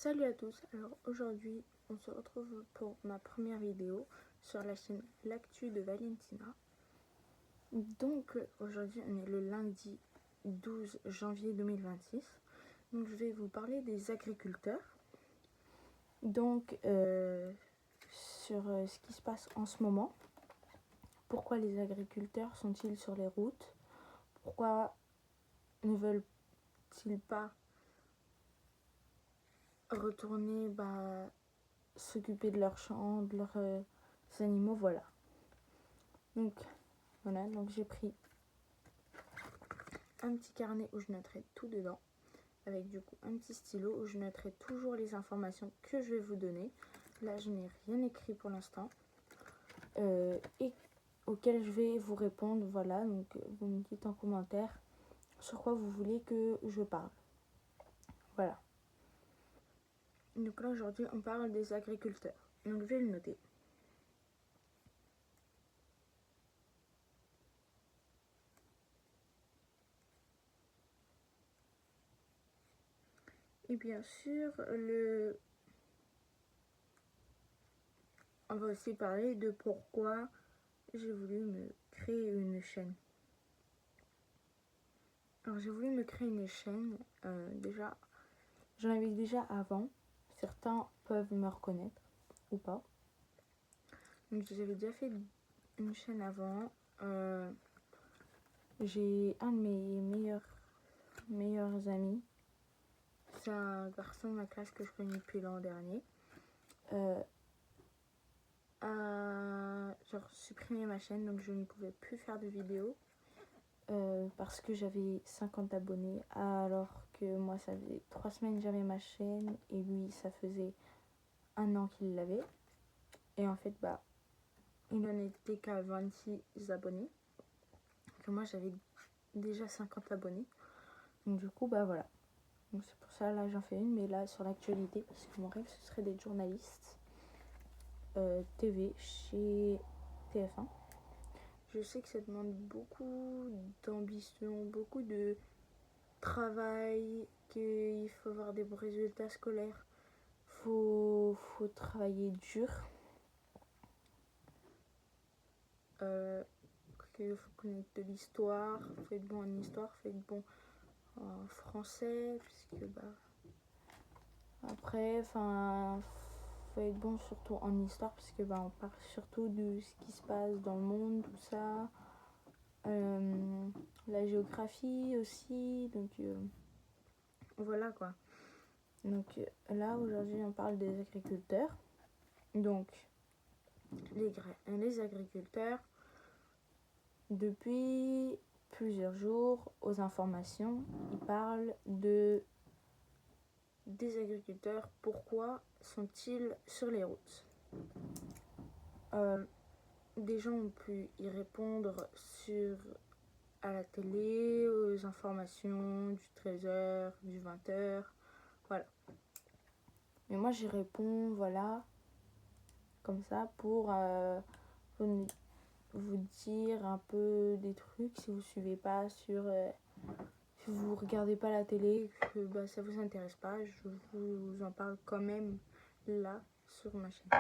Salut à tous, alors aujourd'hui on se retrouve pour ma première vidéo sur la chaîne L'actu de Valentina. Donc aujourd'hui on est le lundi 12 janvier 2026, donc je vais vous parler des agriculteurs. Donc sur ce qui se passe en ce moment, pourquoi les agriculteurs sont-ils sur les routes, pourquoi ne veulent-ils pas retourner s'occuper de leurs champs, de leurs animaux, voilà. Donc j'ai pris un petit carnet où je noterai tout dedans, avec du coup un petit stylo où je noterai toujours les informations que je vais vous donner. Là je n'ai rien écrit pour l'instant et auquel je vais vous répondre, voilà. Donc vous me dites en commentaire sur quoi vous voulez que je parle, voilà. Donc là aujourd'hui on parle des agriculteurs, donc je vais le noter. Et bien sûr, on va aussi parler de pourquoi j'ai voulu me créer une chaîne. Alors j'ai voulu me créer une chaîne, déjà, j'en avais déjà avant, certains peuvent me reconnaître ou pas. Donc j'avais déjà fait une chaîne avant, j'ai un de mes meilleurs amis, c'est un garçon de ma classe que je connais depuis l'an dernier, a supprimé ma chaîne, donc je ne pouvais plus faire de vidéos. Parce que j'avais 50 abonnés, alors que moi ça faisait 3 semaines que j'avais ma chaîne et lui ça faisait 1 an qu'il l'avait. Et en fait il n'en était qu'à 26 abonnés, que moi j'avais déjà 50 abonnés. Donc du coup voilà. Donc c'est pour ça là j'en fais une, mais là sur l'actualité, parce que mon rêve ce serait d'être journaliste TV chez TF1. Je sais que ça demande beaucoup d'ambition, beaucoup de travail, qu'il faut avoir des bons résultats scolaires, faut travailler dur, qu'il faut connaître de l'histoire, faut être bon en histoire, faut être bon en français, puisque après faut être bon surtout en histoire, puisque on parle surtout de ce qui se passe dans le monde, tout ça. La géographie aussi, donc voilà quoi. Donc là aujourd'hui on parle des agriculteurs. Donc les agriculteurs, depuis plusieurs jours aux informations, ils parlent des agriculteurs. Pourquoi sont-ils sur les routes? Des gens ont pu y répondre à la télé, aux informations du 13h, du 20h, voilà. Mais moi j'y réponds, voilà, comme ça pour vous dire un peu des trucs si vous suivez pas si vous regardez pas la télé, que ça vous intéresse pas, je vous en parle quand même là sur ma chaîne.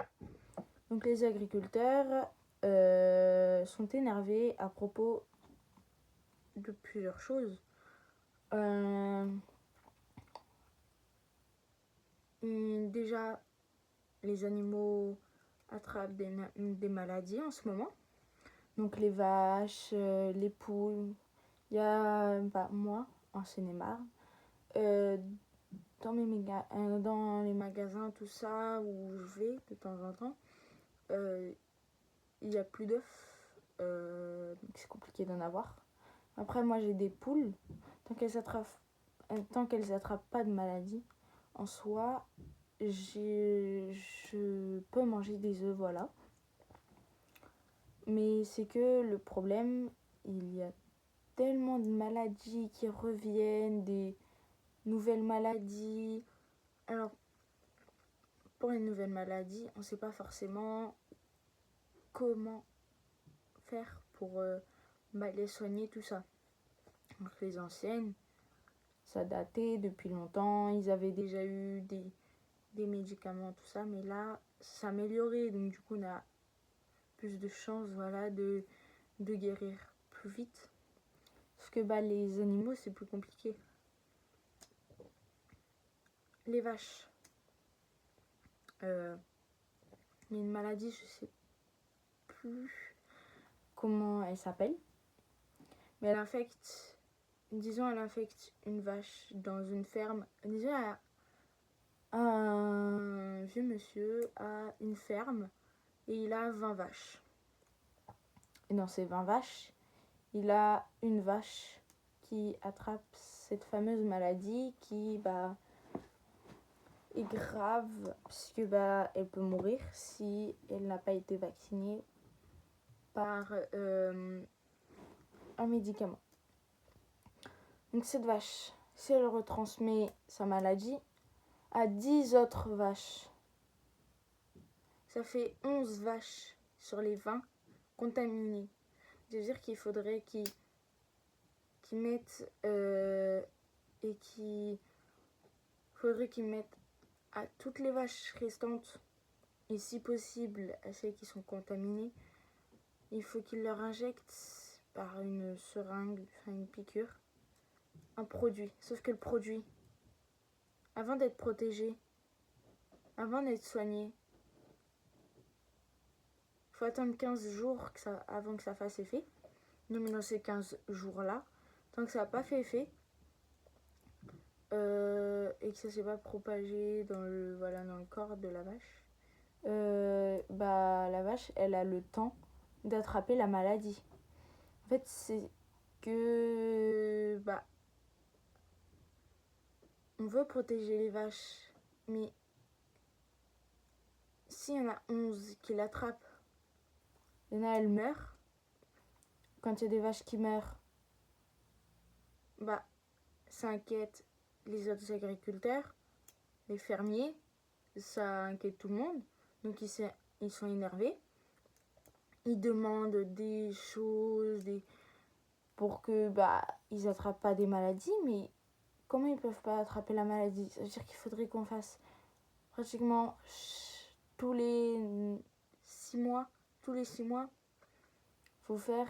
Donc les agriculteurs sont énervés à propos de plusieurs choses. Déjà, les animaux attrapent des maladies en ce moment. Donc les vaches, les poules. Il y a moi en Seine-et-Marne, dans les magasins, tout ça, où je vais de temps en temps, il n'y a plus d'œufs, donc c'est compliqué d'en avoir. Après moi j'ai des poules, tant qu'elles attrapent pas de maladie, en soi, je peux manger des œufs, voilà. Mais c'est que le problème, il y a tellement de maladies qui reviennent, des nouvelles maladies. Alors, pour les nouvelles maladies, on ne sait pas forcément comment faire pour les soigner, tout ça. Donc, les anciennes, ça datait depuis longtemps. Ils avaient déjà eu des médicaments, tout ça, mais là, ça s'est amélioré, donc du coup, on a plus de chances, voilà, de guérir plus vite. Parce que bah, les animaux, c'est plus compliqué. Les vaches. Il y a une maladie, je sais plus comment elle s'appelle, mais elle infecte, disons, elle infecte une vache dans une ferme. Disons, un vieux monsieur a une ferme et il a 20 vaches. Et dans ces 20 vaches, il a une vache qui attrape cette fameuse maladie qui bah, est grave puisque bah, elle peut mourir si elle n'a pas été vaccinée par un médicament. Donc cette vache, si elle retransmet sa maladie à 10 autres vaches, ça fait 11 vaches sur les 20 contaminées. C'est-à-dire qu'il faudrait qu'ils mettent à toutes les vaches restantes et si possible à celles qui sont contaminées, il faut qu'ils leur injectent par une seringue, enfin une piqûre, un produit. Sauf que le produit, avant d'être protégé, avant d'être soigné, il faut attendre 15 jours avant que ça fasse effet. Donc dans ces 15 jours-là, tant que ça n'a pas fait effet, et que ça ne s'est pas propagé dans le corps de la vache, la vache, elle a le temps d'attraper la maladie. En fait, c'est que on veut protéger les vaches, mais s'il y en a 11 qui l'attrapent, il y en a, elles meurent. Quand il y a des vaches qui meurent, ça inquiète les autres agriculteurs, les fermiers, ça inquiète tout le monde. Donc ils sont énervés. Ils demandent des choses pour que ils attrapent pas des maladies, mais comment ils peuvent pas attraper la maladie? Ça veut dire qu'il faudrait qu'on fasse pratiquement tous les 6 mois, faut faire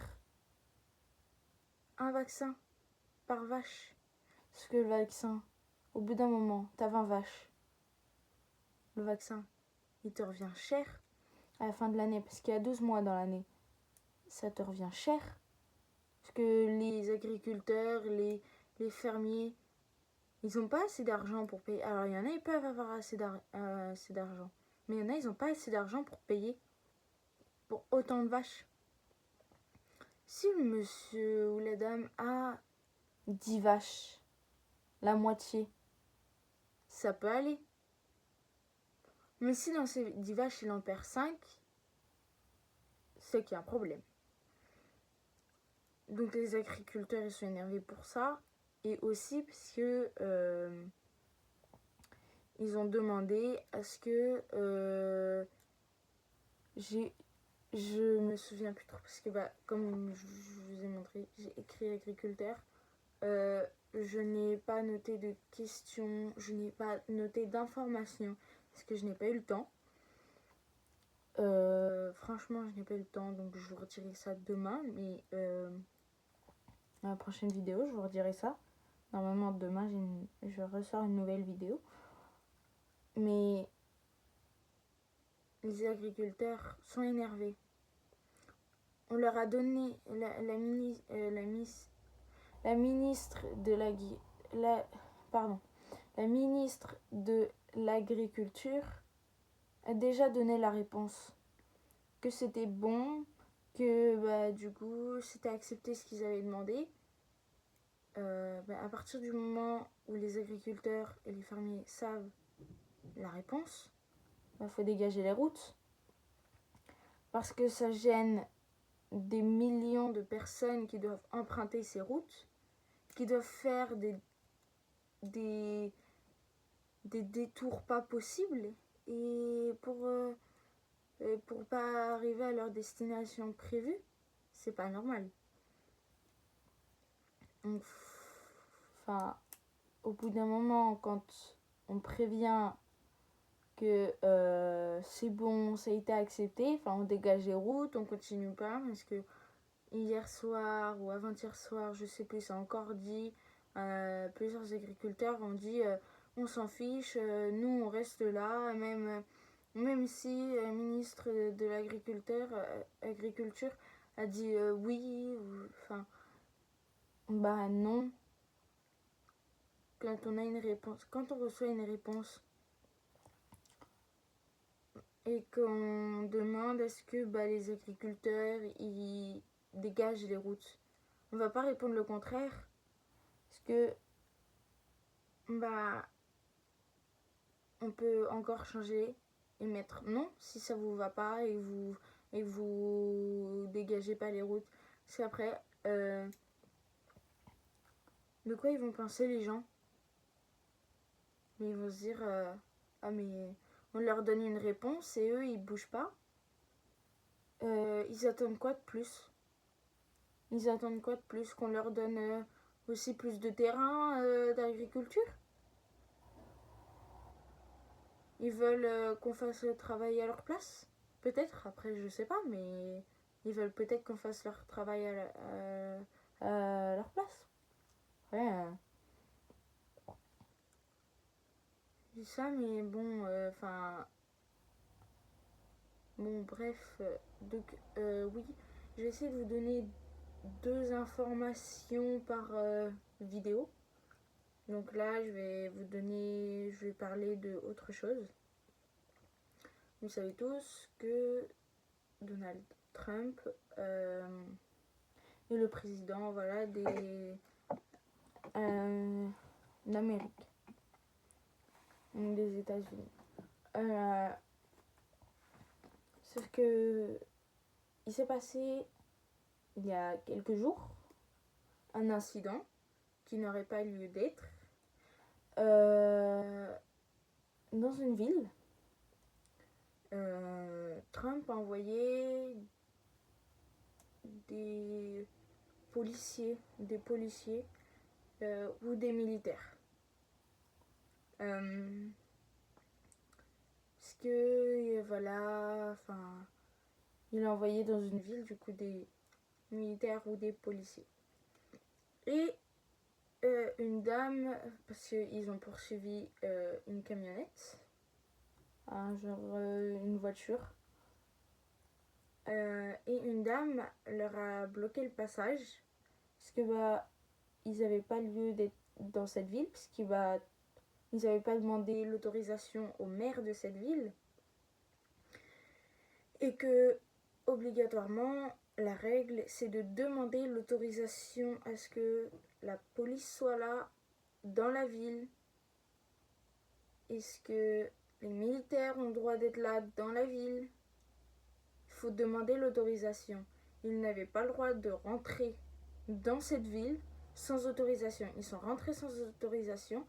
un vaccin par vache. Parce que le vaccin, au bout d'un moment, t'as 20 vaches. Le vaccin, il te revient cher à la fin de l'année, parce qu'il y a 12 mois dans l'année. Ça te revient cher. Parce que les agriculteurs, les fermiers, ils n'ont pas assez d'argent pour payer. Alors, il y en a, ils peuvent avoir assez d'argent. Mais il y en a, ils n'ont pas assez d'argent pour payer pour autant de vaches. Si le monsieur ou la dame a 10 vaches, la moitié, ça peut aller. Mais si dans ces 10 vaches, il en perd 5, c'est qu'il y a un problème. Donc les agriculteurs, ils sont énervés pour ça. Et aussi parce que ils ont demandé à ce que je me souviens plus trop parce que comme je vous ai montré, j'ai écrit agriculteur. Je n'ai pas noté de questions, je n'ai pas noté d'informations parce que je n'ai pas eu le temps. Franchement, je n'ai pas eu le temps, donc je vous redirai ça demain. Mais dans la prochaine vidéo, je vous redirai ça. Normalement, demain, je ressors une nouvelle vidéo. Mais les agriculteurs sont énervés. On leur a donné la ministre de l'agriculture a déjà donné la réponse que c'était bon, que du coup c'était accepté ce qu'ils avaient demandé. À partir du moment où les agriculteurs et les fermiers savent la réponse, faut dégager les routes parce que ça gêne des millions de personnes qui doivent emprunter ces routes, qui doivent faire des détours pas possibles et pour pas arriver à leur destination prévue, c'est pas normal. Enfin, au bout d'un moment, quand on prévient que c'est bon, ça a été accepté, enfin on dégage les routes, on continue pas, parce que hier soir ou avant-hier soir, je sais plus, ça a encore dit, plusieurs agriculteurs ont dit on s'en fiche, nous on reste là, même si le ministre de l'agriculture a dit oui, enfin, bah non. Quand on a une réponse, quand on reçoit une réponse et qu'on demande est-ce que les agriculteurs ils dégagent les routes, on va pas répondre le contraire, parce que on peut encore changer et mettre non si ça vous va pas et vous dégagez pas les routes. Parce qu'après, de quoi ils vont penser les gens? Mais ils vont se dire ah mais on leur donne une réponse et eux ils bougent pas. Ils attendent quoi de plus? Ils attendent quoi de plus? Qu'on leur donne aussi plus de terrain d'agriculture? Ils veulent qu'on fasse le travail à leur place? Peut-être, après je sais pas, mais ils veulent peut-être qu'on fasse leur travail à leur place. Ouais, je dis ça, mais bon, bon, bref. Donc, oui, je vais essayer de vous donner 2 informations par vidéo. Donc là, je vais parler de autre chose. Vous savez tous que Donald Trump est le président, voilà, d'Amérique, des États-Unis. Sauf que il s'est passé il y a quelques jours un incident qui n'aurait pas lieu d'être dans une ville. Trump a envoyé des policiers ou des militaires. Parce que voilà, il a envoyé dans une ville du coup des militaires ou des policiers. Et une dame, parce qu'ils ont poursuivi une camionnette, une voiture, et une dame leur a bloqué le passage parce que ils n'avaient pas lieu d'être dans cette ville, parce qu'ils n'avaient pas demandé l'autorisation au maire de cette ville, et que obligatoirement la règle c'est de demander l'autorisation à ce que la police soit là dans la ville. Est-ce que les militaires ont le droit d'être là dans la ville? Il faut demander l'autorisation. Ils n'avaient pas le droit de rentrer dans cette ville sans autorisation. Ils sont rentrés sans autorisation.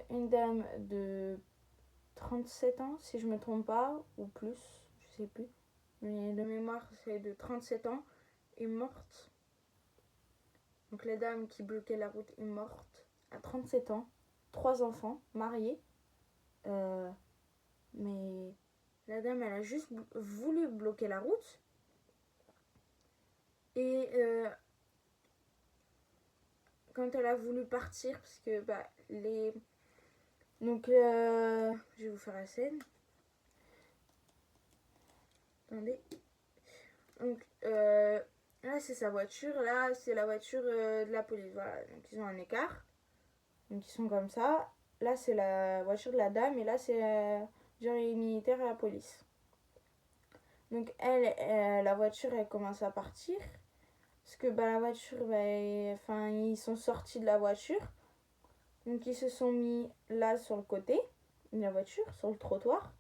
Une dame de 37 ans, si je ne me trompe pas, ou plus, je sais plus. Mais de mémoire, c'est de 37 ans, est morte. Donc la dame qui bloquait la route est morte à 37 ans. 3 enfants, mariés. Mais la dame, elle a juste voulu bloquer la route. Et quand elle a voulu partir, parce que donc je vais vous faire la scène. Attendez. Donc là c'est sa voiture, là c'est la voiture de la police. Voilà, donc ils ont un écart. Donc ils sont comme ça. Là c'est la voiture de la dame et là c'est genre les militaires et la police. Donc la voiture elle commence à partir. Parce que la voiture, ils sont sortis de la voiture. Donc ils se sont mis là sur le côté de la voiture, sur le trottoir.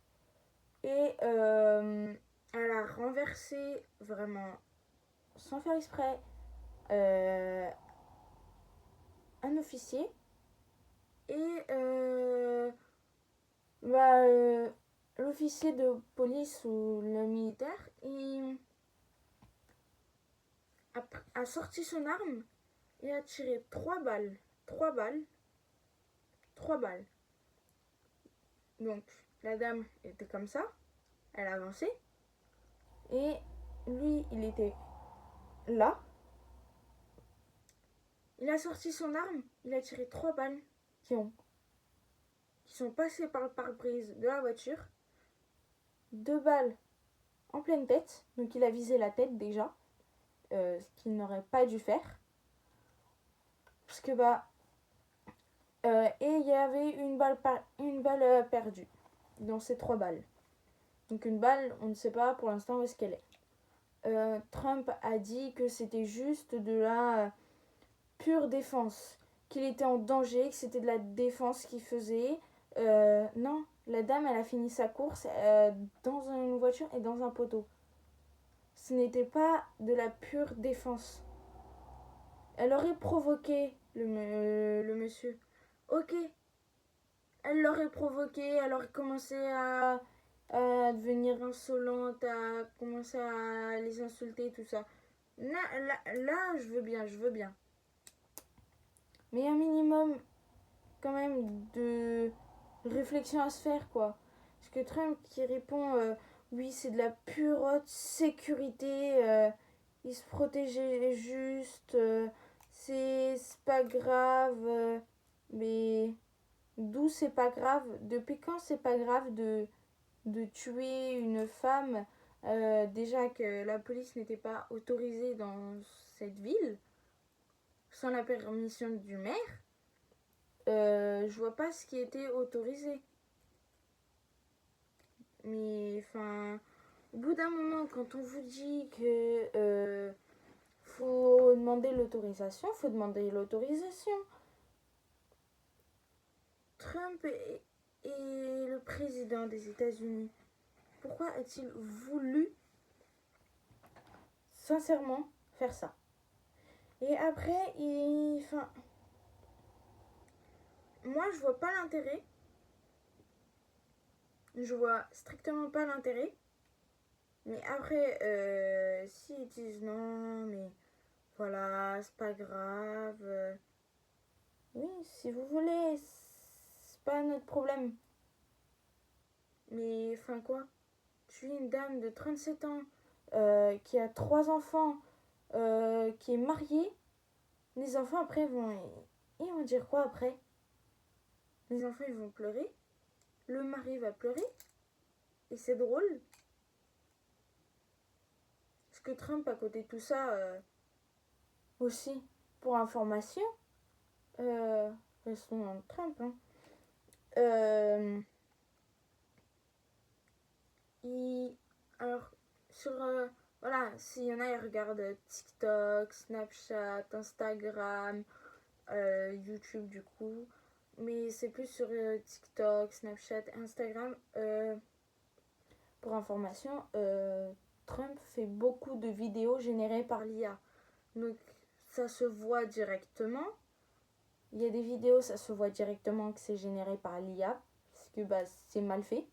Et elle a renversé vraiment, sans faire exprès, un officier. Et l'officier de police ou le militaire, il a sorti son arme et a tiré 3 balles. 3 balles. Donc la dame était comme ça, elle avançait. Et lui, il était là. Il a sorti son arme, il a tiré 3 balles qui sont passées par le pare-brise de la voiture. 2 balles en pleine tête, donc il a visé la tête déjà, ce qu'il n'aurait pas dû faire. Parce que et il y avait une balle perdue dans ces 3 balles. Donc une balle, on ne sait pas pour l'instant où est-ce qu'elle est. Trump a dit que c'était juste de la pure défense, qu'il était en danger, que c'était de la défense qu'il faisait. Non, la dame, elle a fini sa course dans une voiture et dans un poteau. Ce n'était pas de la pure défense. Elle aurait provoqué le monsieur. Ok, elle l'aurait provoqué, elle aurait commencé à devenir insolente, à commencer à les insulter, tout ça. Là, je veux bien. Mais il y a un minimum quand même de réflexion à se faire, quoi. Parce que Trump qui répond oui, c'est de la pure haute sécurité, il se protégeait juste, c'est pas grave, mais d'où c'est pas grave? Depuis quand c'est pas grave de tuer une femme? Déjà que la police n'était pas autorisée dans cette ville, sans la permission du maire. Je vois pas ce qui était autorisé. Mais enfin, au bout d'un moment, quand on vous dit que faut demander l'autorisation, faut demander l'autorisation. Trump est le président des États-Unis. Pourquoi a-t-il voulu sincèrement faire ça? Et après, moi, je vois pas l'intérêt. Je vois strictement pas l'intérêt. Mais après, s'ils disent non, mais voilà, c'est pas grave. Oui, si vous voulez, c'est pas notre problème. Mais enfin quoi? Je suis une dame de 37 ans qui a 3 enfants, qui est mariée. Les enfants après ils vont dire quoi après? Les enfants ils vont pleurer. Le mari va pleurer. Et c'est drôle. Parce que Trump, à côté de tout ça, aussi, pour information, restons dans Trump, hein, alors, voilà, s'il y en a, ils regardent TikTok, Snapchat, Instagram, YouTube du coup. Mais c'est plus sur TikTok, Snapchat, Instagram. Pour information, Trump fait beaucoup de vidéos générées par l'IA. Donc, ça se voit directement. Il y a des vidéos, ça se voit directement que c'est généré par l'IA. Parce que c'est mal fait.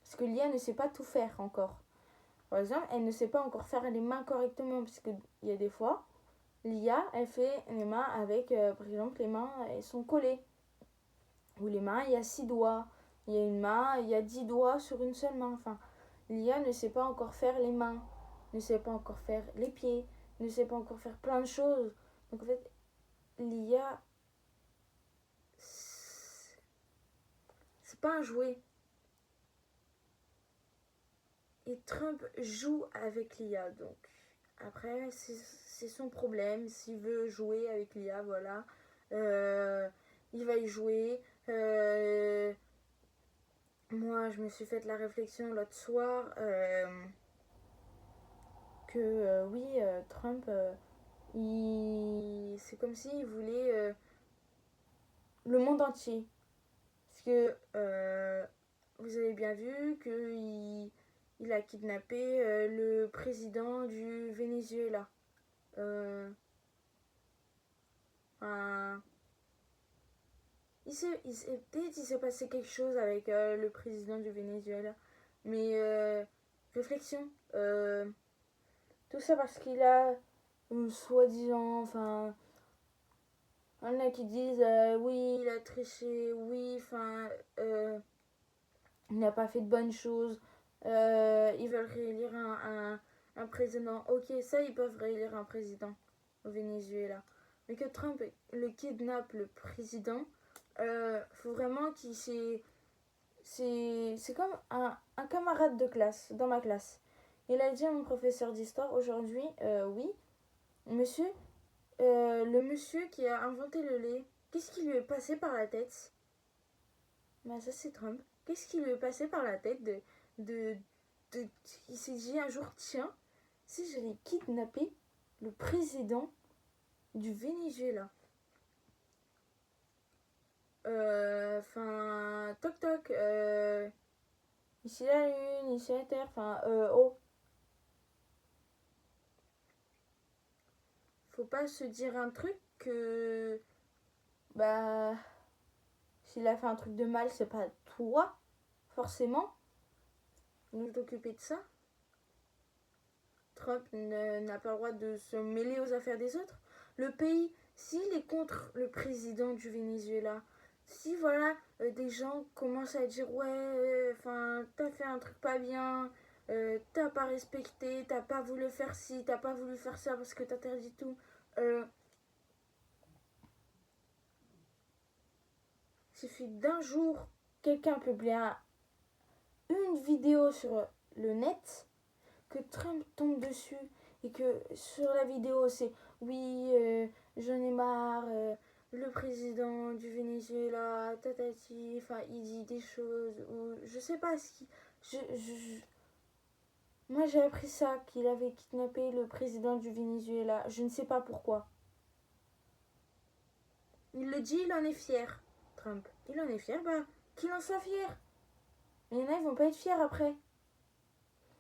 Parce que l'IA ne sait pas tout faire encore. Par exemple, elle ne sait pas encore faire les mains correctement. Parce qu'il y a des fois, l'IA, elle fait les mains avec, par exemple, les mains, elles sont collées. Ou les mains, il y a 6 doigts. Il y a une main, il y a 10 doigts sur une seule main. Enfin, l'IA ne sait pas encore faire les mains, ne sait pas encore faire les pieds, ne sait pas encore faire plein de choses. Donc en fait, l'IA, c'est pas un jouet. Et Trump joue avec l'IA. Donc après, c'est son problème. S'il veut jouer avec l'IA, voilà. Il va y jouer. Moi, je me suis fait la réflexion l'autre soir que oui, Trump, c'est comme s'il voulait le monde entier. Parce que vous avez bien vu qu'il a kidnappé le président du Venezuela. Peut-être il s'est passé quelque chose avec le président du Venezuela. Mais réflexion. Tout ça parce qu'il a soi-disant, enfin, il y en a qui disent oui, il a triché, oui, enfin, il n'a pas fait de bonnes choses. Ils veulent réélire un président. Ok, ça, ils peuvent réélire un président au Venezuela. Mais que Trump le kidnappe, le président, faut vraiment qu'il c'est comme un camarade de classe, dans ma classe. Il a dit à mon professeur d'histoire aujourd'hui, oui, monsieur, le monsieur qui a inventé le lait, qu'est-ce qui lui est passé par la tête? Bah ça c'est Trump. Qu'est-ce qui lui est passé par la tête de, de il s'est dit un jour, tiens, si j'allais kidnapper le président du Venezuela. Enfin, toc toc, ici la lune, ici la terre, enfin, oh. Faut pas se dire un truc que, bah, s'il a fait un truc de mal, c'est pas toi, forcément, nous t'occuper de ça. Trump n'a pas le droit de se mêler aux affaires des autres. Le pays, s'il est contre le président du Venezuela, si voilà, des gens commencent à dire ouais, enfin, t'as fait un truc pas bien, t'as pas respecté, t'as pas voulu faire ci, t'as pas voulu faire ça parce que t'interdis tout. Il suffit d'un jour, quelqu'un publie une vidéo sur le net, que Trump tombe dessus et que sur la vidéo c'est oui, j'en ai marre, le président du Venezuela, tatati, enfin il dit des choses ou je sais pas ce qui. Moi j'ai appris ça, qu'il avait kidnappé le président du Venezuela, je ne sais pas pourquoi. Il le dit, il en est fier, Trump. Il en est fier, bah qu'il en soit fier. Mais il y en a, ils vont pas être fiers après.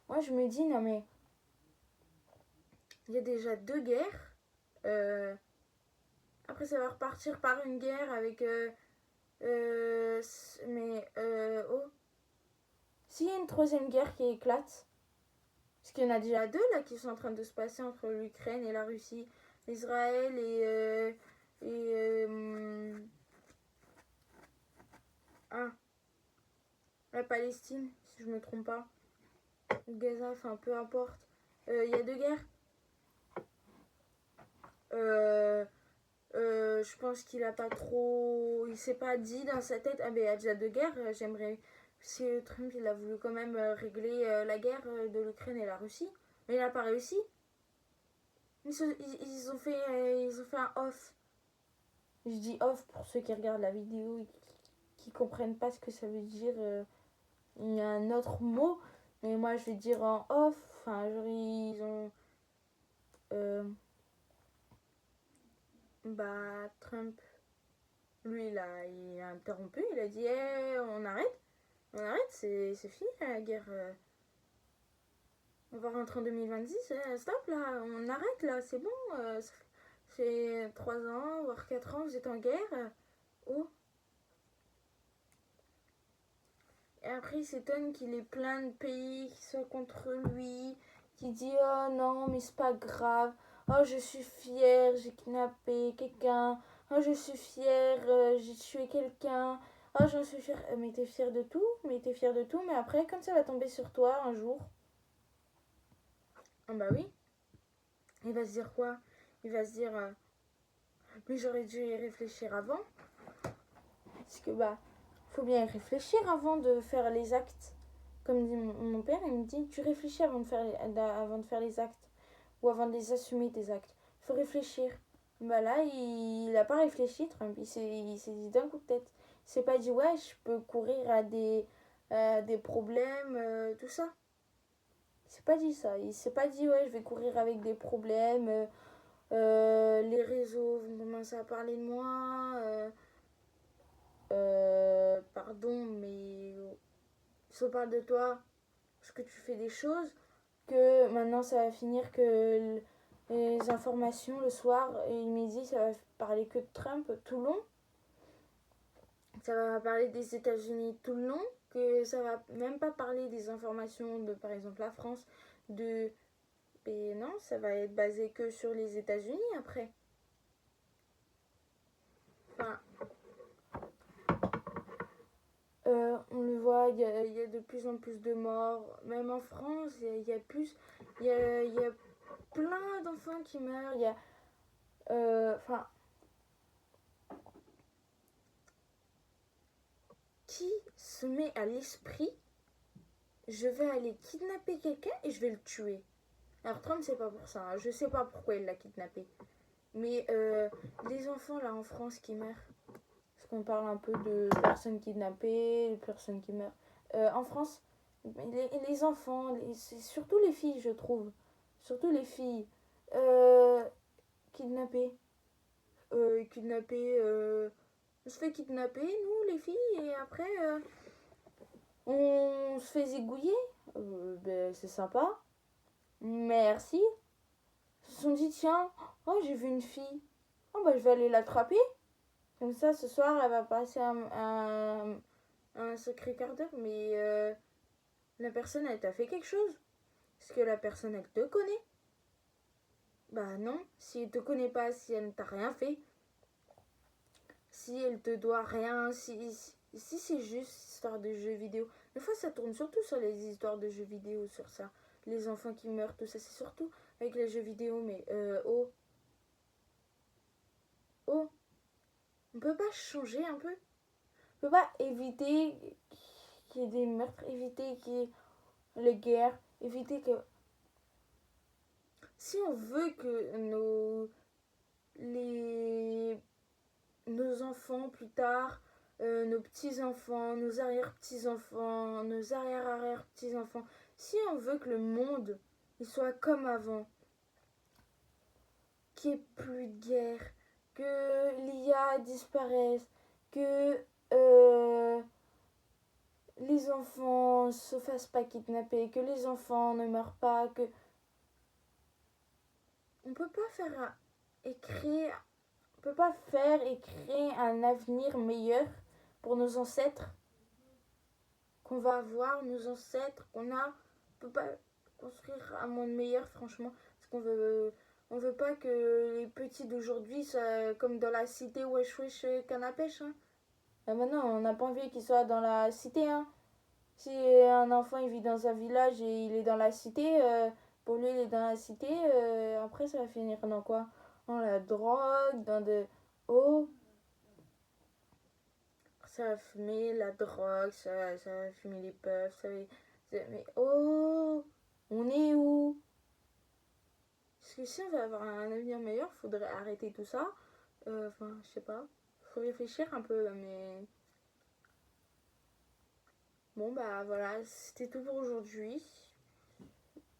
Moi je me dis, non mais il y a déjà 2 guerres. Après, ça va repartir par une guerre avec. Oh. S'il y a une 3e guerre qui éclate, parce qu'il y en a déjà 2 là qui sont en train de se passer entre l'Ukraine et la Russie, Israël la Palestine, si je me trompe pas. Gaza, enfin peu importe. Il y a 2 guerres. Je pense qu'il a pas trop. Il s'est pas dit dans sa tête, ah ben il y a déjà 2 guerres, j'aimerais. Parce que Trump il a voulu quand même régler la guerre de l'Ukraine et la Russie, mais il n'a pas réussi. Ils ont fait un off. Je dis off pour ceux qui regardent la vidéo et qui comprennent pas ce que ça veut dire. Il y a un autre mot, mais moi je vais dire en off. Enfin, genre ils ont. Trump, lui, il a interrompu, il a dit hey, on arrête, c'est fini la guerre. On va rentrer en 2026, stop là, on arrête là, c'est bon. C'est 3 ans, voire 4 ans, vous êtes en guerre. Oh. Et après, il s'étonne qu'il ait plein de pays qui soient contre lui, qui dit oh non, mais c'est pas grave. Oh, je suis fière, j'ai kidnappé quelqu'un. Oh, je suis fière, j'ai tué quelqu'un. Oh, j'en suis fière. Mais t'es fière de tout, mais après, quand ça va tomber sur toi un jour, ah bah oui, il va se dire quoi? Il va se dire mais j'aurais dû y réfléchir avant. Parce que faut bien y réfléchir avant de faire les actes. Comme dit mon père, il me dit tu réfléchis avant de faire les actes ou avant de les assumer tes actes. Il faut réfléchir. Là, il n'a pas réfléchi, Trump. Il s'est dit d'un coup de tête. Il s'est pas dit ouais, je peux courir à des problèmes, tout ça. Il s'est pas dit ça. Il s'est pas dit ouais, je vais courir avec des problèmes. Les réseaux vont commencer à parler de moi. Pardon, mais si on parle de toi, parce que tu fais des choses, que maintenant ça va finir que les informations le soir et le midi, ça va parler que de Trump tout le long. Ça va parler des États-Unis tout le long, que ça va même pas parler des informations de par exemple la France, et non, ça va être basé que sur les États-Unis après. Enfin, on le voit, il y a de plus en plus de morts. Même en France, il y a plus, il y a plein d'enfants qui meurent. Il y a, enfin, qui se met à l'esprit, je vais aller kidnapper quelqu'un et je vais le tuer. Alors Trump, c'est pas pour ça. Hein. Je sais pas pourquoi il l'a kidnappé. Mais les enfants là en France qui meurent, parce qu'on parle un peu de personnes kidnappées, de personnes qui meurent. En France, les enfants, c'est surtout les filles, je trouve. Surtout les filles. Kidnappées. Kidnappées. On se fait kidnapper, nous, les filles, et après, on se fait zigouiller. Ben, c'est sympa. Merci. Ils se sont dit, tiens, oh, j'ai vu une fille. Oh, bah, je vais aller l'attraper. Comme ça, ce soir, elle va passer un sacré quart d'heure. Mais la personne, elle t'a fait quelque chose. Est-ce que la personne, elle te connaît? Bah non. Si elle te connaît pas, si elle ne t'a rien fait, si elle te doit rien, si c'est juste histoire de jeux vidéo. Des fois, ça tourne surtout sur les histoires de jeux vidéo, sur ça. Les enfants qui meurent, tout ça, c'est surtout avec les jeux vidéo. Mais oh, on peut pas changer un peu? On peut pas éviter qu'il y ait des meurtres, éviter qu'il y ait les guerres, éviter que... Si on veut que nos enfants plus tard, nos petits-enfants, nos arrière-petits-enfants, nos arrière-arrière-petits-enfants, si on veut que le monde il soit comme avant, qu'il n'y ait plus de guerre, que l'IA disparaisse, que les enfants ne se fassent pas kidnapper, que les enfants ne meurent pas, que... On peut pas faire et créer... On peut pas faire et créer un avenir meilleur pour nos ancêtres qu'on va avoir, nos ancêtres qu'on a. On peut pas construire un monde meilleur, franchement, parce on veut pas que les petits d'aujourd'hui soient comme dans la cité wesh wesh canne à pêche. Hein. Maintenant, on n'a pas envie qu'ils soient dans la cité. Hein. Si un enfant il vit dans un village et il est dans la cité, pour lui il est dans la cité, après ça va finir dans quoi? Dans la drogue, dans de... Oh, ça va fumer la drogue, ça va fumer les puffs, mais oh, on est où? Parce que si on veut avoir un avenir meilleur, faudrait arrêter tout ça. Enfin, je sais pas. Faut réfléchir un peu, mais... Bon, bah voilà, c'était tout pour aujourd'hui.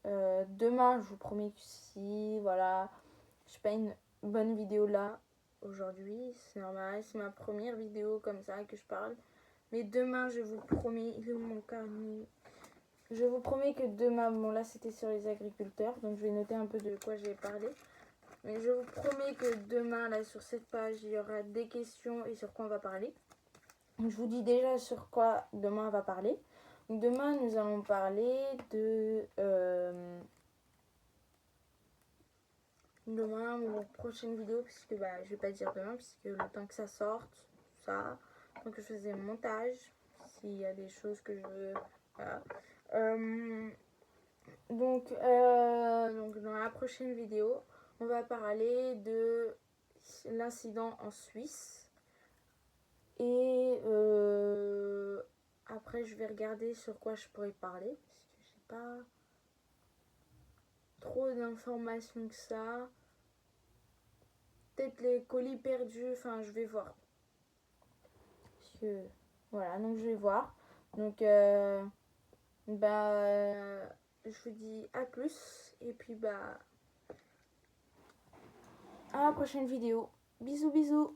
Demain, je vous promets que si, voilà, je fais pas une bonne vidéo là, aujourd'hui, c'est normal, c'est ma première vidéo comme ça que je parle. Mais demain, je vous promets, il est où mon carnet? Je vous promets que demain, bon là c'était sur les agriculteurs, donc je vais noter un peu de quoi j'ai parlé. Mais je vous promets que demain, là sur cette page, il y aura des questions et sur quoi on va parler. Donc, je vous dis déjà sur quoi demain on va parler. Donc, demain, nous allons parler de... demain, mon prochaine vidéo, puisque bah, je vais pas dire demain, puisque le temps que ça sorte, ça, tant que je faisais mon montage, s'il y a des choses que je veux... Voilà. Donc, dans la prochaine vidéo, on va parler de l'incident en Suisse. Et après, je vais regarder sur quoi je pourrais parler. Parce que j'ai pas trop d'informations que ça. Peut-être les colis perdus. Enfin, je vais voir. Parce que, voilà, donc je vais voir. Donc, je vous dis à plus. Et puis, à la prochaine vidéo. Bisous, bisous.